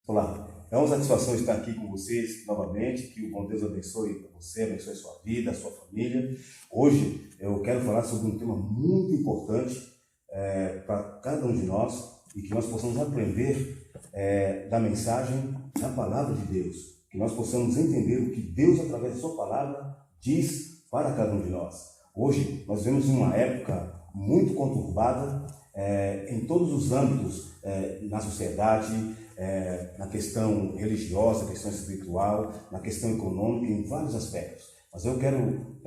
Olá, é uma satisfação estar aqui com vocês novamente, que o bom Deus abençoe você, abençoe a sua vida, a sua família. Hoje eu quero falar sobre um tema muito importante para cada um de nós e que nós possamos aprender da mensagem da Palavra de Deus, que nós possamos entender o que Deus, através da sua Palavra, diz para cada um de nós. Hoje nós vivemos uma época muito conturbada em todos os âmbitos, na sociedade, na questão religiosa, na questão espiritual, na questão econômica, em vários aspectos. Mas eu quero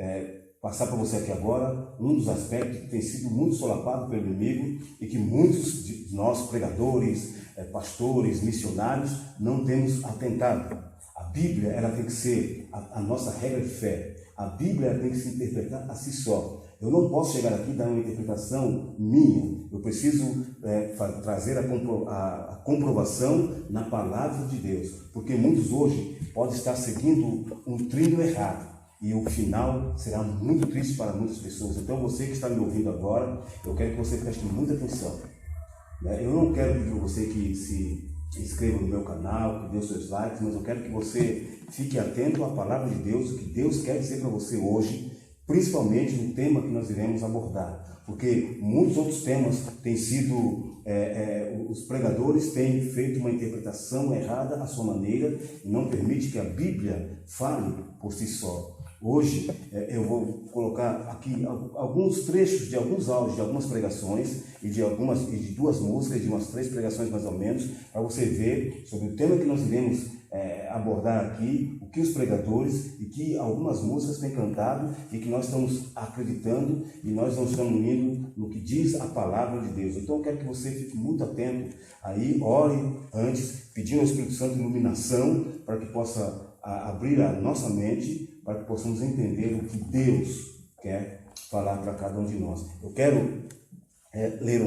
passar para você aqui agora um dos aspectos que tem sido muito solapado pelo inimigo e que muitos de nós, pregadores, pastores, missionários, não temos atentado. A Bíblia, ela tem que ser a nossa regra de fé. A Bíblia tem que se interpretar a si só. Eu não posso chegar aqui e dar uma interpretação minha. Eu preciso trazer a comprovação na Palavra de Deus. Porque muitos hoje podem estar seguindo um trilho errado. E o final será muito triste para muitas pessoas. Então você que está me ouvindo agora, eu quero que você preste muita atenção. Eu não quero pedir para você que se inscreva no meu canal, que dê os seus likes, mas eu quero que você fique atento à Palavra de Deus, o que Deus quer dizer para você hoje, principalmente no tema que nós iremos abordar. Porque muitos outros temas têm sido, os pregadores têm feito uma interpretação errada à sua maneira e não permite que a Bíblia fale por si só. Hoje eu vou colocar aqui alguns trechos de alguns áudios, de algumas pregações e de duas músicas, de umas 3 pregações mais ou menos, para você ver sobre o tema que nós iremos abordar aqui, o que os pregadores e que algumas músicas têm cantado e que nós estamos acreditando e nós não estamos indo no que diz a Palavra de Deus. Então eu quero que você fique muito atento aí, ore antes, pedindo ao Espírito Santo iluminação para que possa abrir a nossa mente, para que possamos entender o que Deus quer falar para cada um de nós. Eu quero ler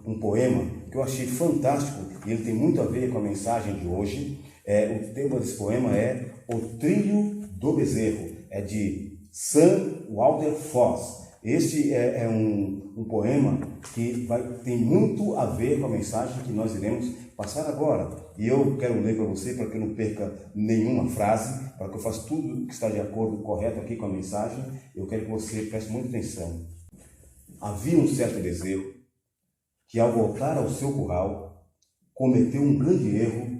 um poema que eu achei fantástico e ele tem muito a ver com a mensagem de hoje. O tema desse poema é O Trilho do Bezerro, é de Sam Walter Foss. Este é um poema que tem muito a ver com a mensagem que nós iremos passar agora. E eu quero ler para você, para que eu não perca nenhuma frase, para que eu faça tudo que está de acordo, correto aqui com a mensagem. Eu quero que você preste muita atenção. Havia um certo bezerro que, ao voltar ao seu curral, cometeu um grande erro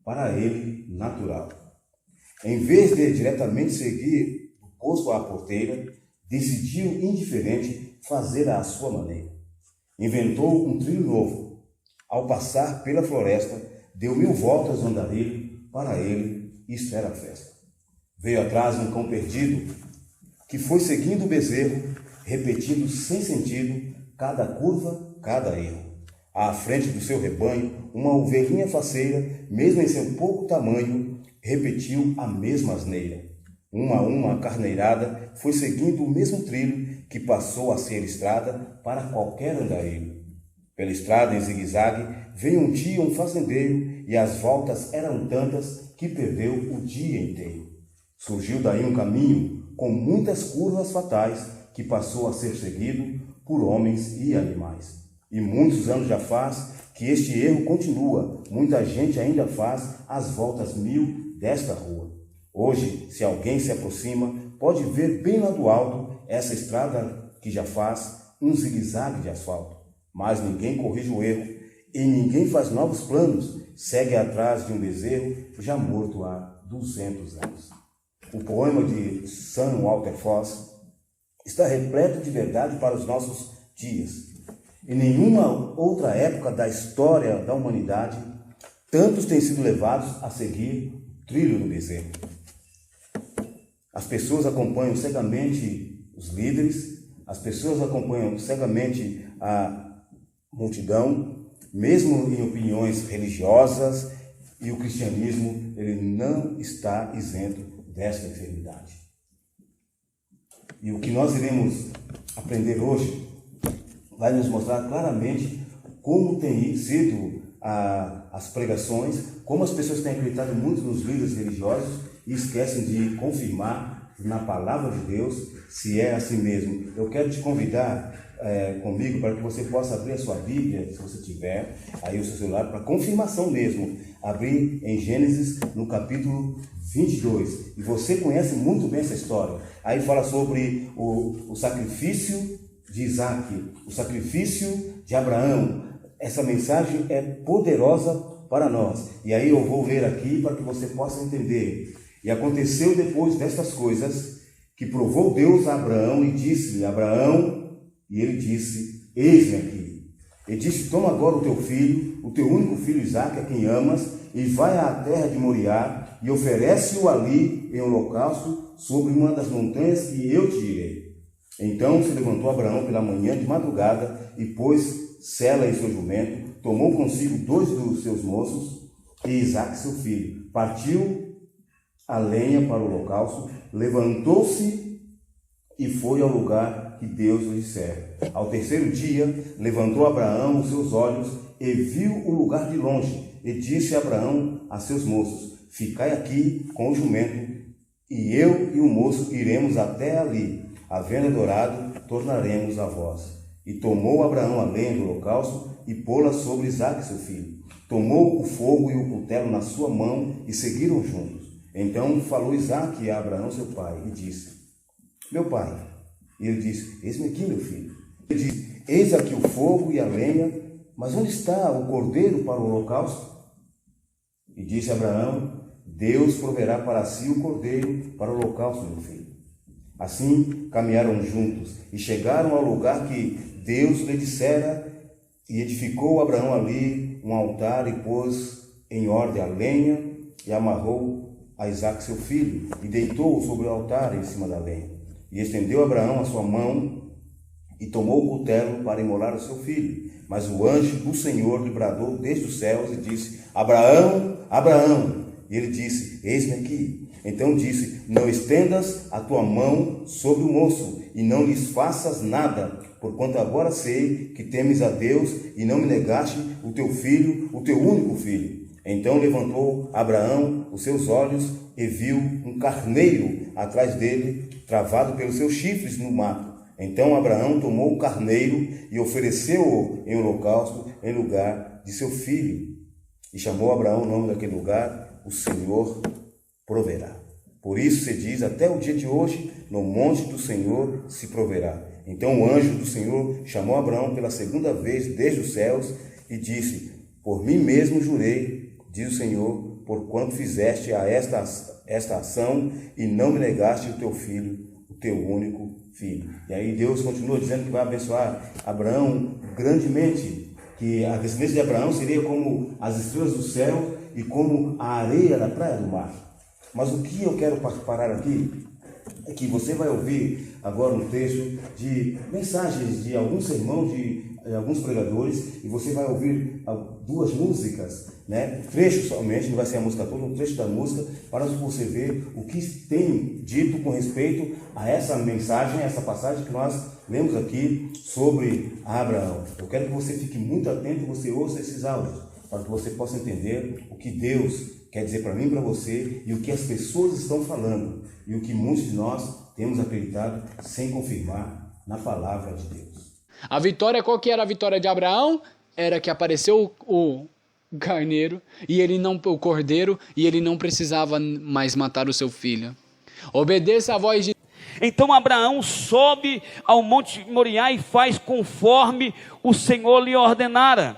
para ele natural. Em vez de diretamente seguir o posto à porteira, decidiu, indiferente, fazer à sua maneira. Inventou um trilho novo. Ao passar pela floresta, deu 1000 voltas no andarilho. Para ele, isto era festa. Veio atrás um cão perdido, que foi seguindo o bezerro, repetindo sem sentido cada curva, cada erro. À frente do seu rebanho, uma ovelhinha faceira, mesmo em seu pouco tamanho, repetiu a mesma asneira. Uma a uma, a carneirada foi seguindo o mesmo trilho que passou a ser estrada para qualquer andarilho. Pela estrada em zigue-zague, veio um dia um fazendeiro e as voltas eram tantas que perdeu o dia inteiro. Surgiu daí um caminho com muitas curvas fatais que passou a ser seguido por homens e animais. E muitos anos já faz que este erro continua. Muita gente ainda faz as voltas 1000 desta rua. Hoje, se alguém se aproxima, pode ver bem lá do alto essa estrada que já faz um zigue-zague de asfalto. Mas ninguém corrige o erro e ninguém faz novos planos. Segue atrás de um bezerro já morto há 200 anos. O poema de Sam Walter Foss está repleto de verdade para os nossos dias. Em nenhuma outra época da história da humanidade, tantos têm sido levados a seguir o trilho do bezerro. As pessoas acompanham cegamente os líderes, as pessoas acompanham cegamente a multidão, mesmo em opiniões religiosas, e o cristianismo ele não está isento desta enfermidade. E o que nós iremos aprender hoje vai nos mostrar claramente como tem sido as pregações, como as pessoas têm acreditado muito nos líderes religiosos e esquecem de confirmar na Palavra de Deus se é assim mesmo. Eu quero te convidar comigo para que você possa abrir a sua Bíblia, se você tiver aí o seu celular, para confirmação mesmo. Abrir em Gênesis, no capítulo 22. E você conhece muito bem essa história. Aí fala sobre o sacrifício de Isaac, o sacrifício de Abraão. Essa mensagem é poderosa para nós. E aí eu vou ler aqui para que você possa entender. E aconteceu depois destas coisas, que provou Deus a Abraão e disse-lhe: Abraão, e ele disse: eis-me aqui. Ele disse: toma agora o teu filho, o teu único filho Isaque, a quem amas, e vai à terra de Moriá, e oferece-o ali em holocausto sobre uma das montanhas que eu te direi. Então se levantou Abraão pela manhã de madrugada, e pôs sela em seu jumento, tomou consigo 2 dos seus moços, e Isaque seu filho. Partiu a lenha para o holocausto, levantou-se e foi ao lugar que Deus lhe dissera. Ao terceiro dia, levantou Abraão os seus olhos e viu o lugar de longe. E disse Abraão a seus moços: ficai aqui com o jumento, e eu e o moço iremos até ali. Havendo adorado, tornaremos a vós. E tomou Abraão a lenha do holocausto e pô-la sobre Isaque seu filho. Tomou o fogo e o cutelo na sua mão e seguiram juntos. Então falou Isaque a Abraão seu pai e disse: meu pai. E ele disse: eis-me aqui, meu filho. Ele disse: eis aqui o fogo e a lenha, mas onde está o cordeiro para o holocausto? E disse Abraão: Deus proverá para si o cordeiro para o holocausto, meu filho. Assim caminharam juntos e chegaram ao lugar que Deus lhe dissera, e edificou Abraão ali um altar e pôs em ordem a lenha e amarrou a Isaque seu filho e deitou-o sobre o altar em cima da lenha. E estendeu Abraão a sua mão e tomou o cutelo para imolar o seu filho. Mas o anjo do Senhor lhe bradou desde os céus e disse: Abraão, Abraão. E ele disse: eis-me aqui. Então disse: não estendas a tua mão sobre o moço e não lhes faças nada, porquanto agora sei que temes a Deus e não me negaste o teu filho, o teu único filho. Então levantou Abraão os seus olhos e viu um carneiro atrás dele, travado pelos seus chifres no mato. Então Abraão tomou o carneiro e ofereceu-o em holocausto em lugar de seu filho. E chamou Abraão o nome daquele lugar: o Senhor proverá. Por isso se diz até o dia de hoje: no monte do Senhor se proverá. Então o anjo do Senhor chamou Abraão pela segunda vez desde os céus e disse: por mim mesmo jurei, diz o Senhor, porquanto fizeste a esta ação e não me negaste o teu filho, o teu único filho. E aí Deus continua dizendo que vai abençoar Abraão grandemente, que a descendência de Abraão seria como as estrelas do céu e como a areia da praia do mar. Mas o que eu quero parar aqui é que você vai ouvir agora um trecho de mensagens de algum sermão de alguns pregadores, e você vai ouvir 2 músicas, né? Trecho somente, não vai ser a música toda, um trecho da música, para você ver o que tem dito com respeito a essa mensagem, essa passagem que nós lemos aqui sobre Abraão. Eu quero que você fique muito atento e você ouça esses áudios, para que você possa entender o que Deus quer dizer para mim e para você, e o que as pessoas estão falando, e o que muitos de nós temos acreditado sem confirmar na palavra de Deus. A vitória, qual que era a vitória de Abraão? Era que apareceu o carneiro, o cordeiro, e ele não precisava mais matar o seu filho. Obedeça a voz de... Então Abraão sobe ao monte Moriá e faz conforme o Senhor lhe ordenara.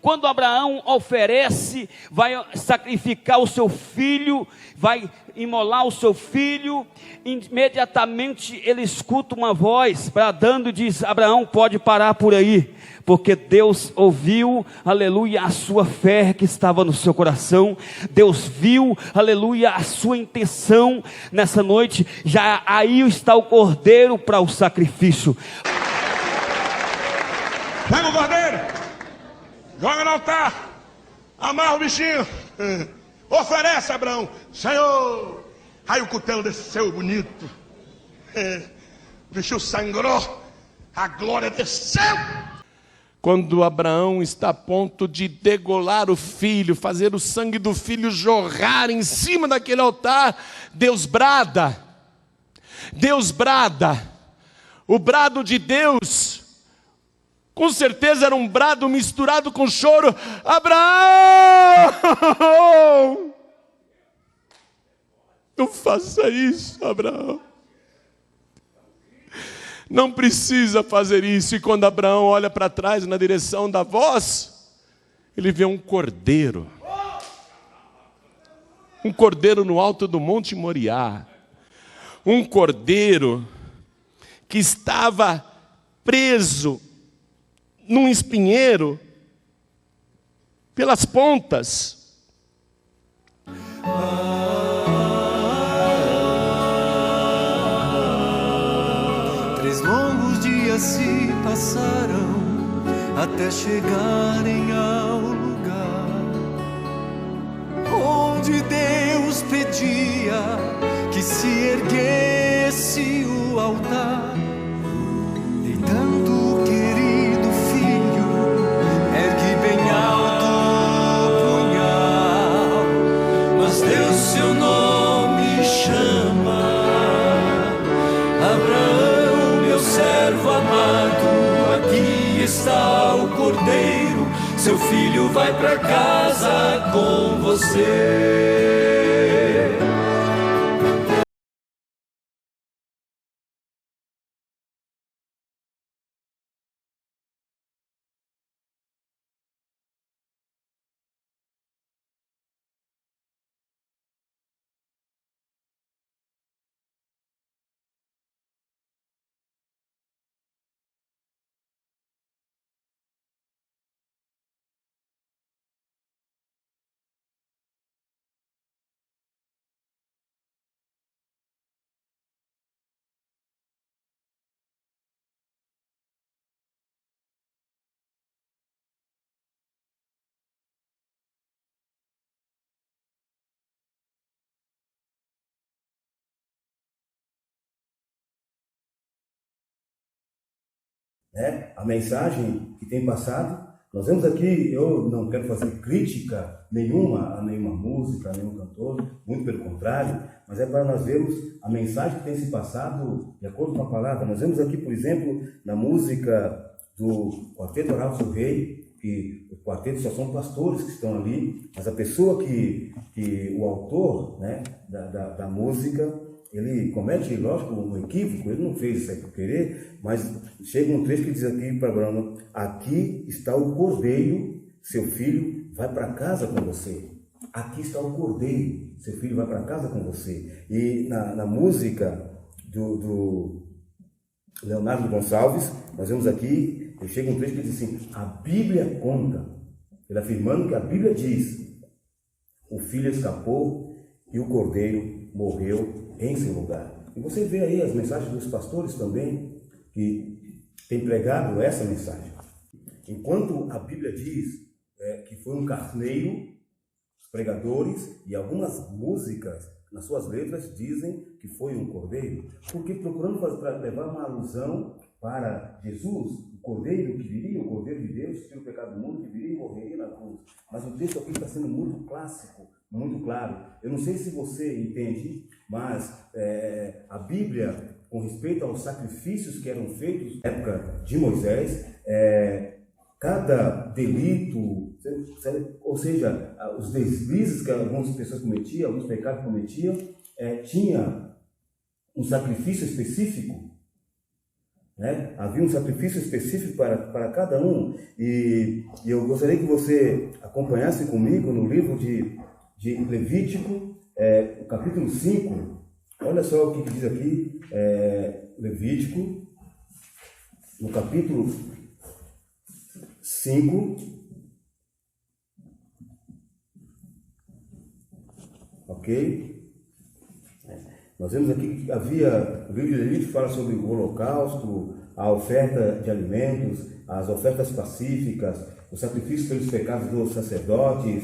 Quando Abraão oferece, vai sacrificar o seu filho, vai imolar o seu filho, imediatamente ele escuta uma voz bradando e diz: Abraão, pode parar por aí, porque Deus ouviu, aleluia, a sua fé que estava no seu coração. Deus viu, aleluia, a sua intenção nessa noite. Já aí está o cordeiro para o sacrifício. Pega o cordeiro, joga no altar, amarra o bichinho, oferece, Abraão. Senhor, aí o cutelo desceu bonito, o bichinho sangrou, a glória desceu. Quando Abraão está a ponto de degolar o filho, fazer o sangue do filho jorrar em cima daquele altar, Deus brada, O brado de Deus, com certeza era um brado misturado com choro. Abraão! Não faça isso, Abraão. Não precisa fazer isso. E quando Abraão olha para trás na direção da voz, ele vê um cordeiro. Um cordeiro no alto do Monte Moriá. Um cordeiro que estava preso num espinheiro pelas pontas. 3 longos dias se passaram até chegarem ao lugar onde Deus pedia que se erguesse o altar. Deitando o querido filho, ergue bem alto o punhal, mas Deus seu nome chama. Abraão, meu servo amado, aqui está o cordeiro, seu filho vai para casa com você. A mensagem que tem passado, nós vemos aqui, eu não quero fazer crítica nenhuma a nenhuma música, a nenhum cantor, muito pelo contrário, mas é para nós vermos a mensagem que tem se passado de acordo com a palavra. Nós vemos aqui, por exemplo, na música do Quarteto Arautos do Rei, que o quarteto só são pastores que estão ali, mas a pessoa o autor, né, da música, ele comete, lógico, um equívoco, ele não fez isso aí por querer, mas chega um trecho que diz aqui para Abraão: aqui está o cordeiro, seu filho vai para casa com você. Aqui está o cordeiro, seu filho vai para casa com você. E na música do Leonardo Gonçalves, nós vemos aqui, chega um trecho que diz assim: a Bíblia conta, ele afirmando que a Bíblia diz, o filho escapou e o cordeiro morreu em seu lugar. E você vê aí as mensagens dos pastores também, que têm pregado essa mensagem. Enquanto a Bíblia diz que foi um carneiro, os pregadores e algumas músicas nas suas letras dizem que foi um cordeiro, porque procurando levar uma alusão para Jesus, o cordeiro que viria, o cordeiro de Deus, que tira o pecado do mundo, que viria e morreria na cruz. Mas o texto aqui está sendo muito clássico, muito claro. Eu não sei se você entende, mas a Bíblia, com respeito aos sacrifícios que eram feitos na época de Moisés, cada delito, ou seja, os deslizes que algumas pessoas cometiam, alguns pecados cometiam, tinha um sacrifício específico, né? Havia um sacrifício específico para cada um, e eu gostaria que você acompanhasse comigo no livro de Levítico, o capítulo 5. Olha só o que diz aqui, Levítico, no capítulo 5, ok? Nós vemos aqui que o livro de Levítico fala sobre o holocausto, a oferta de alimentos, as ofertas pacíficas, o sacrifício pelos pecados dos sacerdotes,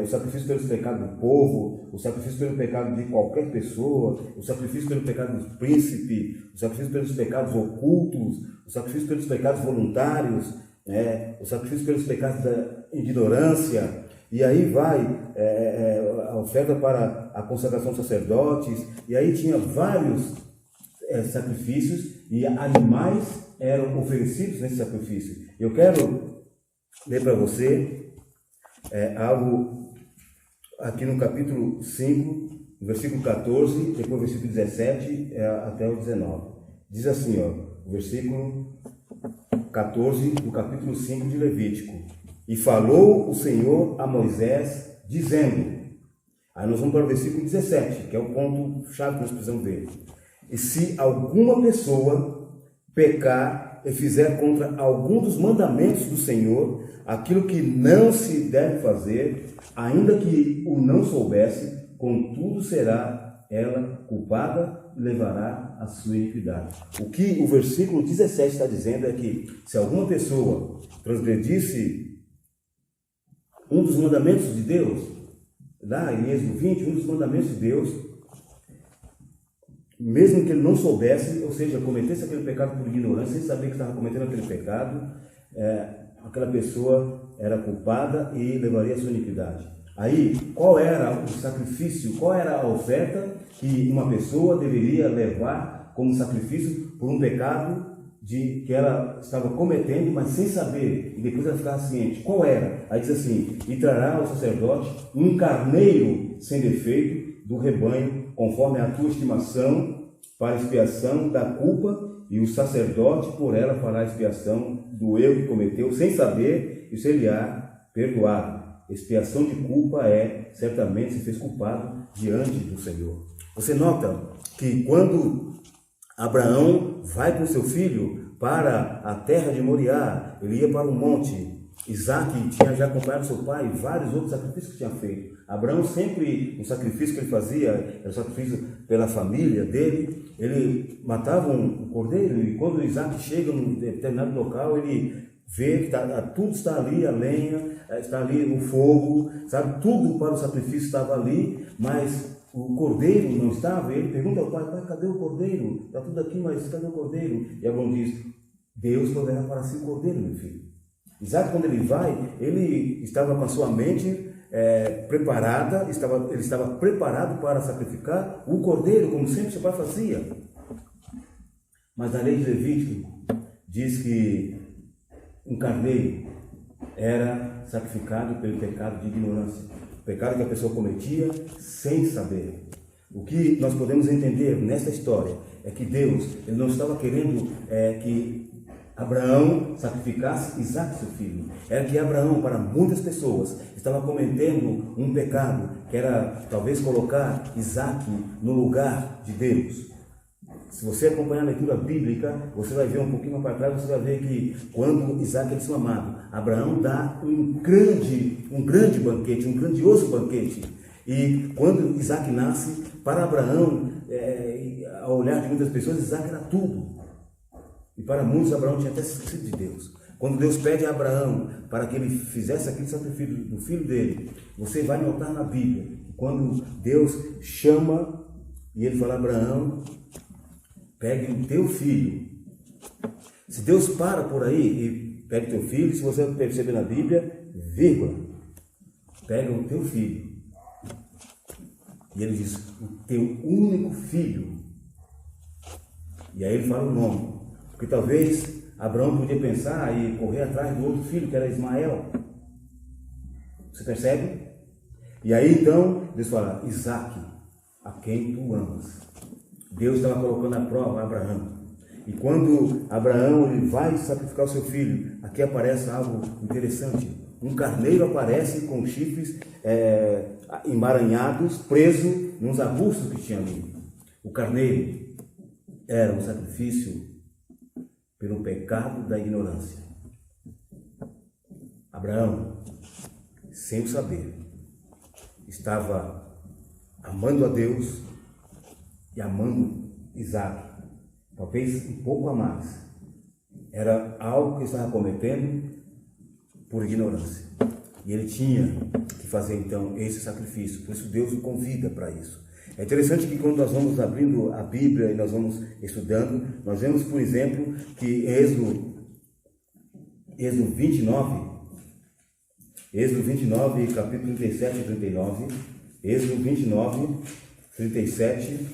o sacrifício pelos pecados do povo, o sacrifício pelo pecado de qualquer pessoa, o sacrifício pelo pecado do príncipe, o sacrifício pelos pecados ocultos, o sacrifício pelos pecados voluntários, o sacrifício pelos pecados da ignorância. E aí vai a oferta para a consagração dos sacerdotes, e aí tinha vários sacrifícios e animais eram oferecidos nesse sacrifício. Eu quero ler para você algo aqui no capítulo 5, versículo 14, depois versículo 17 até o 19. Diz assim, ó, versículo 14 do capítulo 5 de Levítico. E falou o Senhor a Moisés, dizendo... Aí nós vamos para o versículo 17, que é o ponto chave que nós precisamos ver. E se alguma pessoa pecar e fizer contra algum dos mandamentos do Senhor, aquilo que não se deve fazer, ainda que o não soubesse, contudo será ela culpada e levará a sua iniquidade. O que o versículo 17 está dizendo é que se alguma pessoa transgredisse um dos mandamentos de Deus, lá em Êxodo 20, um dos mandamentos de Deus, mesmo que ele não soubesse, ou seja, cometesse aquele pecado por ignorância, sem saber que estava cometendo aquele pecado, aquela pessoa era culpada e levaria a sua iniquidade. Aí, qual era o sacrifício, qual era a oferta que uma pessoa deveria levar como sacrifício por um pecado que ela estava cometendo, mas sem saber, e depois ela ficava ciente? Qual era? Aí diz assim: e trará ao sacerdote um carneiro sem defeito do rebanho, conforme a tua estimação, para expiação da culpa, e o sacerdote por ela fará expiação do erro que cometeu, sem saber, e ser-lhe-á perdoado. Expiação de culpa certamente se fez culpado diante do Senhor. Você nota que quando Abraão vai com seu filho para a terra de Moriá, ele ia para o monte. Isaac tinha já acompanhado seu pai, vários outros sacrifícios que tinha feito. Abraão sempre, o sacrifício que ele fazia, era o sacrifício pela família dele. Ele matava um cordeiro, e quando Isaac chega num determinado local, ele vê que tudo está ali, a lenha, está ali o fogo, sabe? Tudo para o sacrifício estava ali, mas o cordeiro não estava. Ele pergunta ao pai: pai, cadê o cordeiro? Está tudo aqui, mas cadê o cordeiro? E Abraão diz: Deus proverá para si o cordeiro, meu filho. Isaac, quando ele vai, ele estava com a sua mente preparada, ele estava preparado para sacrificar o cordeiro, como sempre seu pai fazia. Mas a lei de Levítico diz que um carneiro era sacrificado pelo pecado de ignorância, o pecado que a pessoa cometia sem saber. O que nós podemos entender nesta história é que Deus, ele não estava querendo que Abraão sacrificasse Isaac, seu filho. Era que Abraão, para muitas pessoas, estava cometendo um pecado, que era talvez colocar Isaac no lugar de Deus. Se você acompanhar a leitura bíblica, você vai ver um pouquinho mais para trás, você vai ver que quando Isaac é desmamado, Abraão dá um grande banquete, um grandioso banquete. E quando Isaac nasce, para Abraão, ao olhar de muitas pessoas, Isaac era tudo. E para muitos, Abraão tinha até se esquecido de Deus. Quando Deus pede a Abraão para que ele fizesse aquele sacrifício do filho dele, você vai notar na Bíblia, que quando Deus chama e ele fala: Abraão, pegue o teu filho. Se Deus para por aí e pega o teu filho, se você perceber na Bíblia, vírgula, pega o teu filho. E ele diz: o teu único filho. E aí ele fala o nome. Porque talvez Abraão podia pensar e correr atrás do outro filho, que era Ismael. Você percebe? E aí então Deus fala: Isaac, a quem tu amas. Deus estava colocando à prova Abraão. E quando Abraão ele vai sacrificar o seu filho, aqui aparece algo interessante. Um carneiro aparece com chifres emaranhados, preso nos arbustos que tinha ali. O carneiro era um sacrifício pelo pecado da ignorância. Abraão, sem o saber, estava amando a Deus e amando Isaac, talvez um pouco a mais. Era algo que estava cometendo por ignorância. E ele tinha que fazer então esse sacrifício. Por isso Deus o convida para isso. É interessante que quando nós vamos abrindo a Bíblia e nós vamos estudando, nós vemos, por exemplo, que Êxodo 29, capítulo 37 e 39, Êxodo 29, 37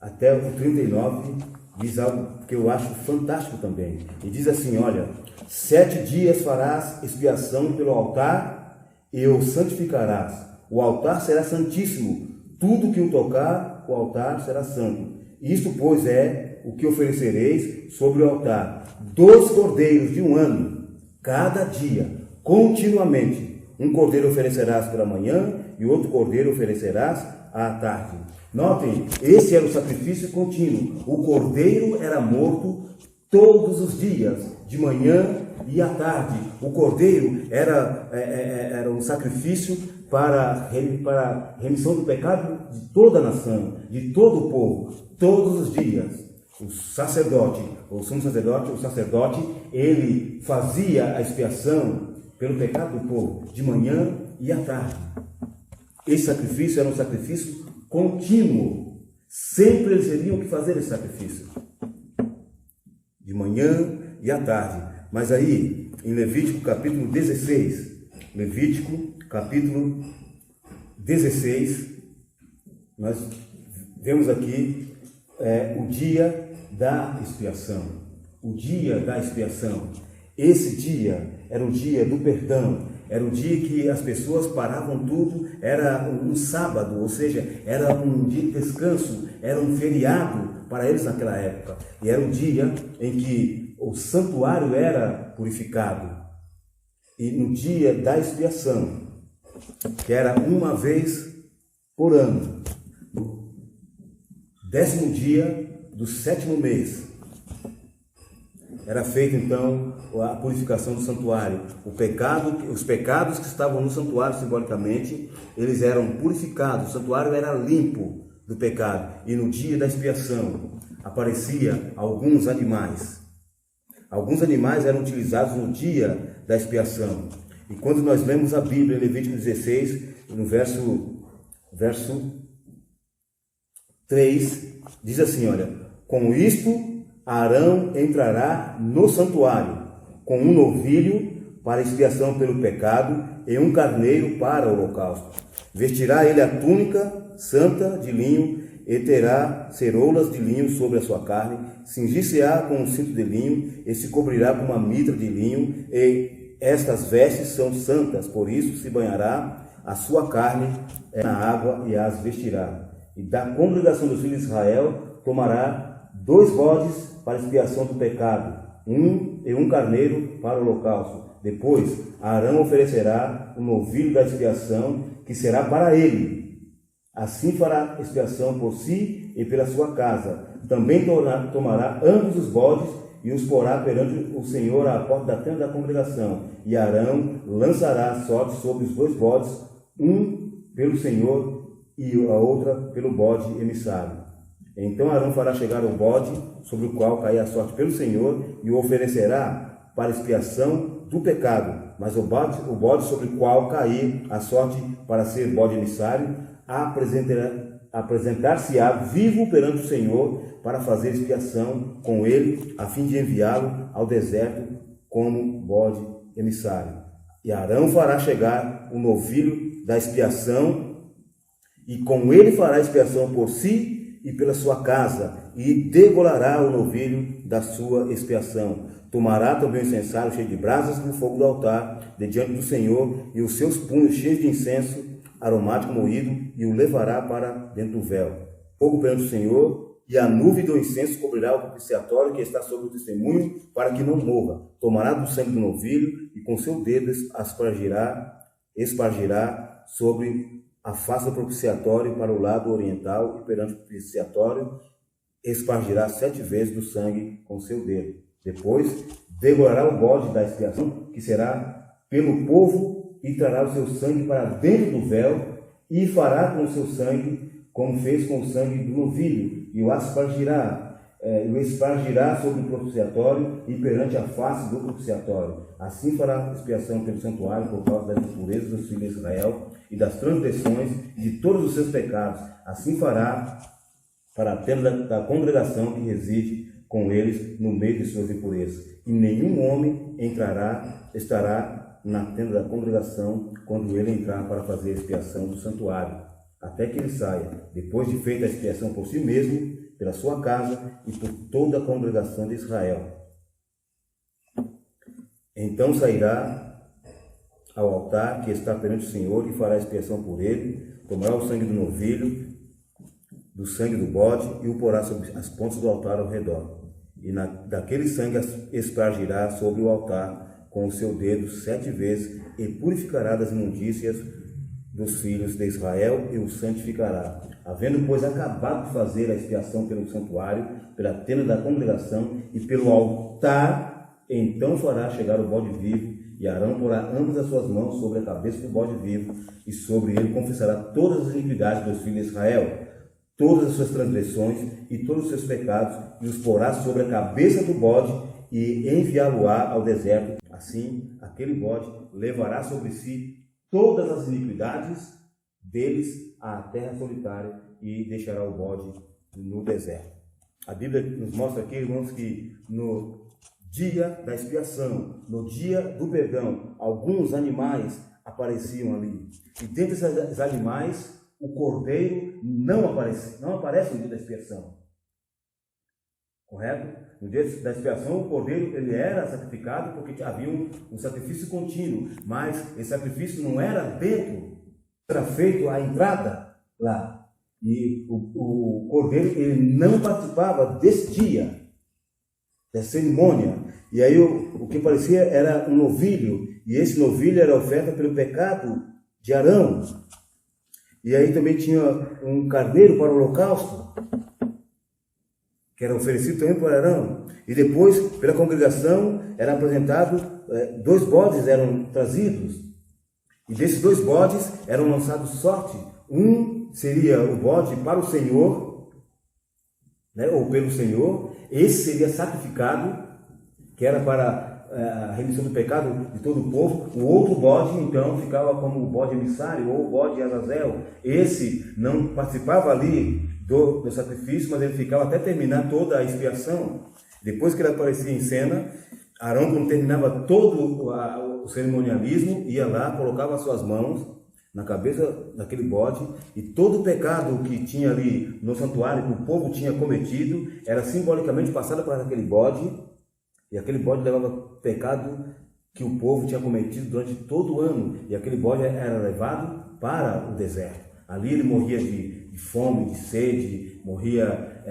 até o 39, diz algo que eu acho fantástico também. E diz assim, olha, 7 dias farás expiação pelo altar e o santificarás. O altar será santíssimo, tudo que o tocar, o altar será santo. Isto, pois, é o que oferecereis sobre o altar: 2 cordeiros de 1 ano, cada dia, continuamente. Um cordeiro oferecerás pela manhã e outro cordeiro oferecerás à tarde. Notem, esse era o sacrifício contínuo. O cordeiro era morto todos os dias, de manhã e à tarde. O cordeiro era um sacrifício para remissão do pecado de toda a nação, de todo o povo, todos os dias. O sacerdote, o sumo sacerdote, ele fazia a expiação pelo pecado do povo, de manhã e à tarde. Esse sacrifício era um sacrifício contínuo. Sempre eles teriam que fazer esse sacrifício, de manhã e à tarde. Mas aí, em Levítico capítulo 16, nós vemos aqui o dia da expiação. O dia da expiação. Esse dia era o dia do perdão. Era o dia que as pessoas paravam tudo, era um sábado, ou seja, era um dia de descanso, era um feriado para eles naquela época. E era o dia em que o santuário era purificado. E no dia da expiação, que era uma vez por ano, no 10º dia do 7º mês, era feita então a purificação do santuário. Os pecados que estavam no santuário, simbolicamente, eles eram purificados. O santuário era limpo do pecado. E no dia da expiação aparecia alguns animais. Alguns animais eram utilizados no dia da expiação. E quando nós lemos a Bíblia, em Levítico 16, no verso 3, diz assim, olha: com isto Arão entrará no santuário, com um novilho para expiação pelo pecado e um carneiro para o holocausto. Vestirá ele a túnica santa de linho e terá ceroulas de linho sobre a sua carne, cingir-se-á com um cinto de linho e se cobrirá com uma mitra de linho, e estas vestes são santas, por isso se banhará a sua carne na água e as vestirá. E da congregação dos filhos de Israel tomará 2 bodes para expiação do pecado, um carneiro para o holocausto. Depois Arão oferecerá o novilho da expiação, que será para ele. Assim fará expiação por si e pela sua casa. Também tomará ambos os bodes e os porá perante o Senhor à porta da tenda da congregação. E Arão lançará a sorte sobre os 2 bodes, um pelo Senhor e a outra pelo bode emissário. Então Arão fará chegar o bode sobre o qual cair a sorte pelo Senhor e o oferecerá para expiação do pecado. Mas o bode sobre o qual cair a sorte para ser bode emissário apresentar-se-á vivo perante o Senhor para fazer expiação com ele, a fim de enviá-lo ao deserto como bode emissário. E Arão fará chegar o novilho da expiação, e com ele fará expiação por si e pela sua casa, e degolará o novilho da sua expiação. Tomará também o incensário cheio de brasas no fogo do altar, de diante do Senhor, e os seus punhos cheios de incenso aromático moído, e o levará para dentro do véu. Fogo perante o Senhor, e a nuvem do incenso cobrirá o propiciatório que está sobre o testemunho, para que não morra. Tomará do sangue do novilho, e com seu dedo espargirá sobre a face do propiciatório para o lado oriental, e perante o propiciatório espargirá 7 vezes do sangue com seu dedo. Depois degolará o bode da expiação, que será pelo povo, e trará o seu sangue para dentro do véu, e fará com o seu sangue como fez com o sangue do novilho, e o espargirá sobre o propiciatório e perante a face do propiciatório. Assim fará expiação pelo santuário por causa das impurezas dos filhos de Israel e das transgressões e de todos os seus pecados. Assim fará para a tenda da congregação que reside com eles no meio de suas impurezas. E nenhum homem estará na tenda da congregação quando ele entrar para fazer a expiação do santuário, até que ele saia. Depois de feita a expiação por si mesmo, pela sua casa e por toda a congregação de Israel. Então sairá ao altar que está perante o Senhor e fará expiação por ele, tomará o sangue do novilho, do sangue do bode e o porá sobre as pontas do altar ao redor. E daquele sangue espargirá sobre o altar com o seu dedo 7 vezes e purificará das imundícias dos filhos de Israel e o santificará. Havendo, pois, acabado de fazer a expiação pelo santuário, pela tenda da congregação e pelo altar, então fará chegar o bode vivo, e Arão porá ambas as suas mãos sobre a cabeça do bode vivo, e sobre ele confessará todas as iniquidades dos filhos de Israel, todas as suas transgressões e todos os seus pecados, e os porá sobre a cabeça do bode, e enviá-lo-á ao deserto. Assim, aquele bode levará sobre si todas as iniquidades deles à terra solitária, e deixará o bode no deserto. A Bíblia nos mostra aqui, irmãos, que no dia da expiação, no dia do perdão, alguns animais apareciam ali. E dentre esses animais, o cordeiro não aparece no dia da expiação. Correto? No dia da expiação, o cordeiro ele era sacrificado porque havia um sacrifício contínuo, mas esse sacrifício não era dentro, era feito à entrada lá. E o cordeiro ele não participava desse dia, dessa cerimônia. E aí o que parecia era um novilho, e esse novilho era oferta pelo pecado de Arão. E aí também tinha um carneiro para o holocausto, que era oferecido também por Arão. E depois, pela congregação, era apresentado, 2 bodes eram trazidos. E desses 2 bodes eram lançados sorte. Um seria o bode para o Senhor, né, ou pelo Senhor. Esse seria sacrificado, que era para a remissão do pecado de todo o povo. O outro bode, então, ficava como o bode emissário ou o bode Azazel. Esse não participava ali do sacrifício, mas ele ficava até terminar toda a expiação. Depois que ele aparecia em cena, Arão, quando terminava todo o cerimonialismo, ia lá, colocava as suas mãos na cabeça daquele bode, e todo o pecado que tinha ali no santuário, que o povo tinha cometido, era simbolicamente passado para aquele bode, e aquele bode levava pecado que o povo tinha cometido durante todo o ano, e aquele bode era levado para o deserto. Ali ele morria de fome, de sede, morria,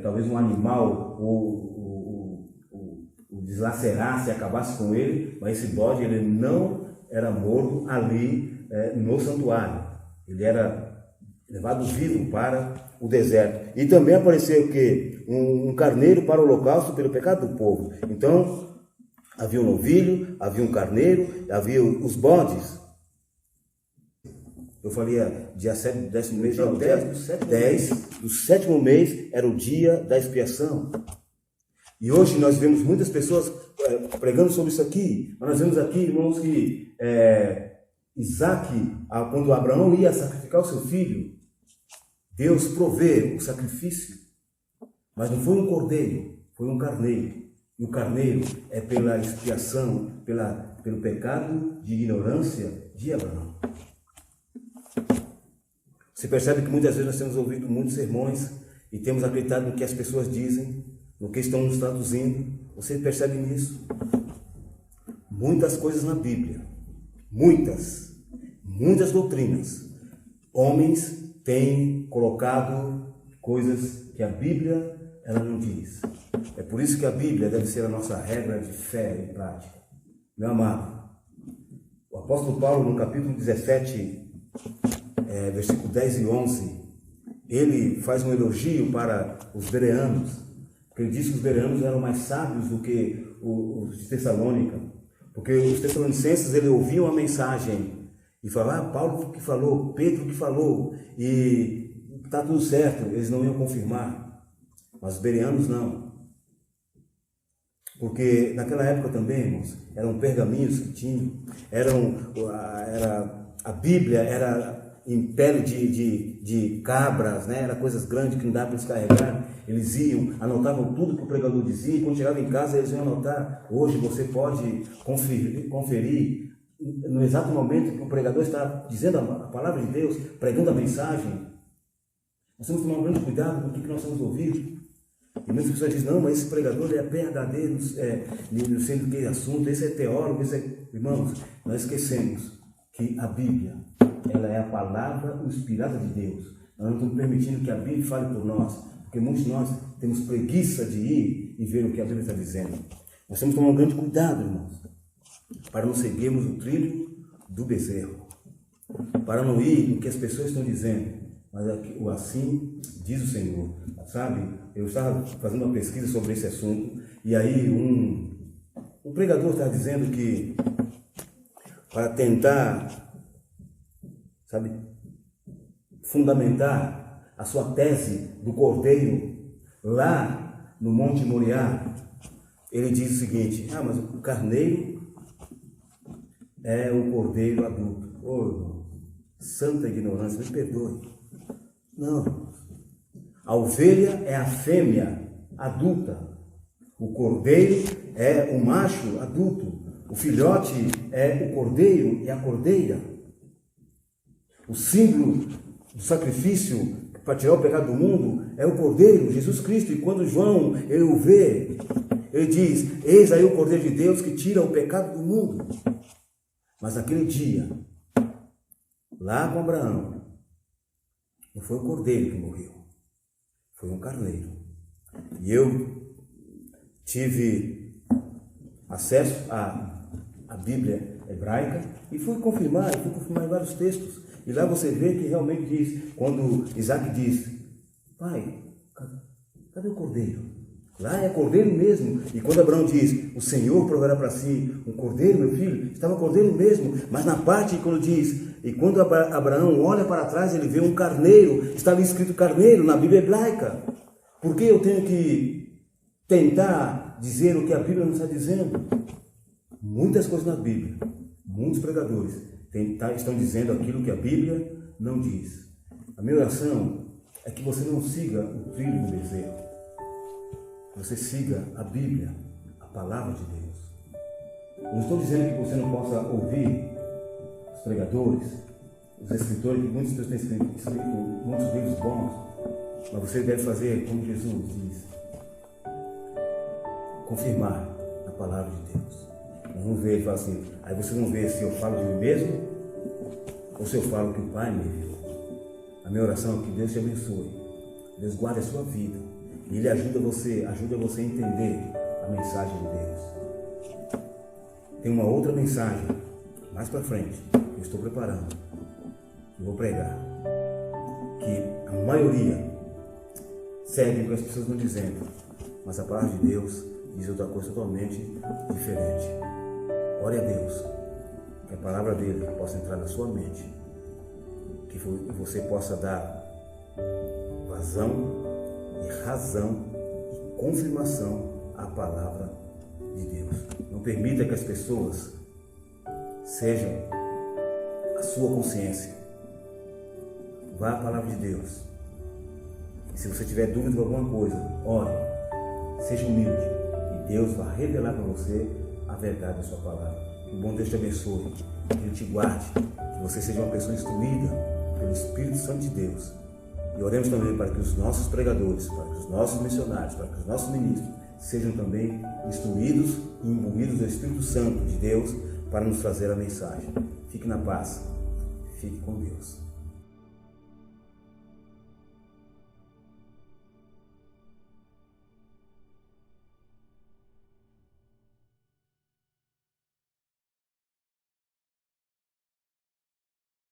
talvez um animal o deslacerasse e acabasse com ele, mas esse bode ele não era morto ali no santuário. Ele era levado vivo para o deserto. E também apareceu o quê? Um carneiro para o holocausto pelo pecado do povo. Então, havia um novilho, havia um carneiro, havia os bodes. Eu falei dia 7 do 10º mês, não, 10 do 7º mês era o dia da expiação. E hoje nós vemos muitas pessoas pregando sobre isso aqui. Mas nós vemos aqui, irmãos, que Isaac, quando Abraão ia sacrificar o seu filho, Deus provê o sacrifício. Mas não foi um cordeiro, foi um carneiro. E o carneiro é pela expiação, pelo pecado de ignorância de Abraão. Você percebe que muitas vezes nós temos ouvido muitos sermões e temos acreditado no que as pessoas dizem, no que estão nos traduzindo. Você percebe nisso? Muitas coisas na Bíblia, muitas doutrinas. Homens têm colocado coisas que a Bíblia ela não diz. É por isso que a Bíblia deve ser a nossa regra de fé e prática. Meu amado, o apóstolo Paulo, no capítulo 17, versículo 10 e 11, ele faz um elogio para os bereanos, porque ele diz que os bereanos eram mais sábios do que os de Tessalônica, porque os tessalonicenses eles ouviam a mensagem e falavam, Paulo que falou, Pedro que falou, e está tudo certo, eles não iam confirmar. Mas os bereanos não. Porque naquela época também, irmãos, eram pergaminhos que tinham, a Bíblia era em pele de cabras, né? Era coisas grandes que não dava para descarregar. Eles iam, anotavam tudo que o pregador dizia, e quando chegavam em casa eles iam anotar. Hoje você pode conferir no exato momento que o pregador está dizendo a palavra de Deus, pregando a mensagem. Nós temos que tomar um grande cuidado com o que nós vamos ouvir. E muitas pessoas dizem, não, mas esse pregador é PhD, não sei do que assunto, esse é teólogo, esse é... Irmãos, nós esquecemos que a Bíblia, ela é a palavra inspirada de Deus. Nós não estamos permitindo que a Bíblia fale por nós, porque muitos de nós temos preguiça de ir e ver o que a Bíblia está dizendo. Nós temos que tomar um grande cuidado, irmãos, para não seguirmos o trilho do bezerro, para não ir no que as pessoas estão dizendo, mas assim diz o Senhor. Sabe, eu estava fazendo uma pesquisa sobre esse assunto, e aí um pregador estava dizendo que para tentar, sabe, fundamentar a sua tese do cordeiro lá no Monte Moriá, ele diz o seguinte: mas o carneiro é o cordeiro adulto. Irmão, santa ignorância, me perdoe. Não. A ovelha é a fêmea adulta. O cordeiro é o macho adulto. O filhote é o cordeiro e a cordeira. O símbolo do sacrifício para tirar o pecado do mundo é o cordeiro, Jesus Cristo. E quando João ele o vê, ele diz: eis aí o cordeiro de Deus que tira o pecado do mundo. Mas naquele dia, lá com Abraão, não foi o cordeiro que morreu, foi um carneiro. E eu tive acesso à Bíblia hebraica e fui confirmar em vários textos. E lá você vê que realmente diz, quando Isaac diz: pai, cadê o cordeiro? Lá é cordeiro mesmo. E quando Abraão diz: o Senhor proverá para si um cordeiro, meu filho, estava cordeiro mesmo. Mas na parte quando diz, e quando Abraão olha para trás, ele vê um carneiro, estava escrito carneiro na Bíblia hebraica. Por que eu tenho que tentar dizer o que a Bíblia não está dizendo? Muitas coisas na Bíblia, muitos pregadores estão dizendo aquilo que a Bíblia não diz. A minha oração é que você não siga o trilho do bezerro. Você siga a Bíblia, a palavra de Deus. Eu não estou dizendo que você não possa ouvir os pregadores, os escritores, que muitos têm escrito muitos livros bons, mas você deve fazer como Jesus diz: confirmar a palavra de Deus. Nós vamos ver, ele fala assim, aí você não vê se eu falo de mim mesmo ou se eu falo que o Pai me enviou. A minha oração é que Deus te abençoe, Deus guarde a sua vida, e Ele ajuda você a entender a mensagem de Deus. Tem uma outra mensagem mais para frente que eu estou preparando, eu vou pregar, que a maioria segue o que as pessoas estão dizendo, mas a palavra de Deus diz outra coisa totalmente diferente. Ore a Deus, que a palavra dele possa entrar na sua mente, que você possa dar vazão e razão e confirmação à palavra de Deus. Não permita que as pessoas sejam a sua consciência. Vá à palavra de Deus. E se você tiver dúvida de alguma coisa, ore, seja humilde, e Deus vai revelar para você a verdade da sua palavra. Que o bom Deus te abençoe, que Ele te guarde, que você seja uma pessoa instruída pelo Espírito Santo de Deus. E oremos também para que os nossos pregadores, para que os nossos missionários, para que os nossos ministros sejam também instruídos e imbuídos do Espírito Santo de Deus para nos trazer a mensagem. Fique na paz, fique com Deus.